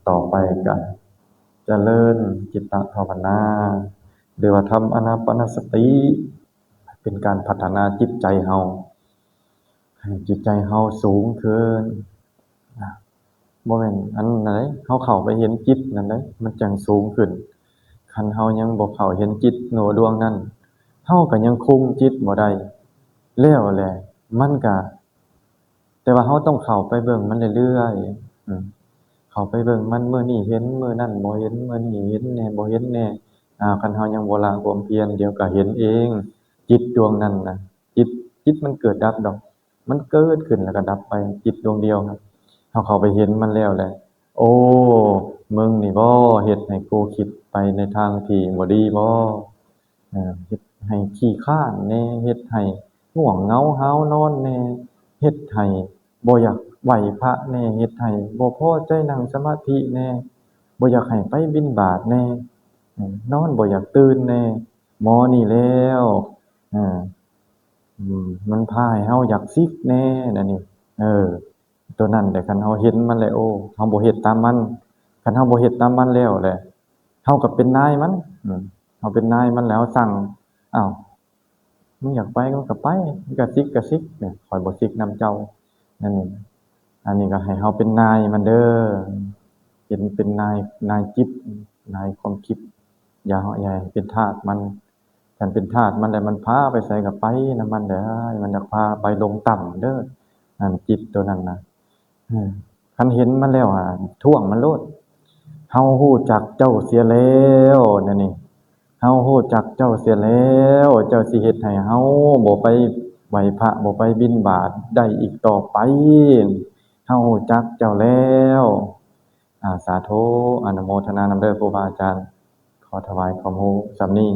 ต่อไปก็เจริญจิตตภาวนาหรือว่าทำอานาปานสติเป็นการพัฒนาจิตใจเฮาให้จิตใจเฮาสูงขึ้นนะบ่แม่นอันไหนเฮาเข้าไปเห็นจิตนั่นเด้มันจังสูงขึ้นคันเฮายังบ่เข้าเห็นจิตโน่ดวงนั้นเฮาก็ยังคุมจิตบ่ได้แล้วแหละมันก็แต่ว่าเฮาต้องเข้าไปเบิ่งมันเรื่อยๆเข้าไปเบิ่งมันมื้อนี้เห็นมื้อนั้นบ่เห็นมื้อนี้เห็นแหน่บ่เห็นแหน่คันเฮายังบ่ละความเพียรเดี๋ยวก็เห็นเองจิตดวงนั้นน่ะจิตจิตมันเกิดดับดอกมันเกิดขึ้นแล้วก็ดับไปจิตดวงเดียวครับเฮาเข้าไปเห็นมันแล้วแหละโอ้มึงนี่บ่เฮ็ดให้กูคิดไปในทางที่บ่ดีบ่เฮ็ดให้ขี้คร้านแหน่เฮ็ดให้ง่วงเหงาหาวนอนแหน่เฮ็ดให้บ่อยากไหว้พระแหน่เฮ็ดให้บ่พอใจนั่งสมาธิแหน่บ่อยากให้ไปบิณฑบาตแหน่นอนบ่อยากตื่นแหน่หมอนี่แล้วเออมันพาให้เฮาอยากซิกแหน่นั่นนี่เออตัวนั้นแหละคันเฮาเห็นมันแล้วโอ้เฮาบ่เฮ็ดตามมันคันเฮาบ่เฮ็ดตามมันแล้วแหละเฮาก็เป็นนายมันเฮาเป็นนายมันแล้วสั่งอ้าวมึงอยากไปมึงก็ไปมึงก็ซิกก็ซิกเนี่ยข้อยบ่ซิกนำเจ้านั่นนี่อันนี้ก็ให้เฮาเป็นนายมันเด้อเป็นนายจิตนายความคิดอย่าให้เป็นทาสมันคันเป็นทาสมันแล้วมันพาไปไสก็ไปนำมันได้มันอยากพาไปลงต่ำเด้อนั่นจิตตัวนั้นน่ะคันเห็นมันแล้วท่วงมันโลดเฮาฮู้จักเจ้าเสียแล้วนั่นนี่เฮาฮู้จักเจ้าเสียแล้วเจ้าสิเฮ็ดให้เฮาบ่ไปไหว้พระบ่ไปบิณฑบาตได้อีกต่อไปเฮาฮู้จักเจ้าแล้วสาธุอนุโมทนานำเด้อครูบาอาจารย์ขอถวายความรู้ส่ำนี้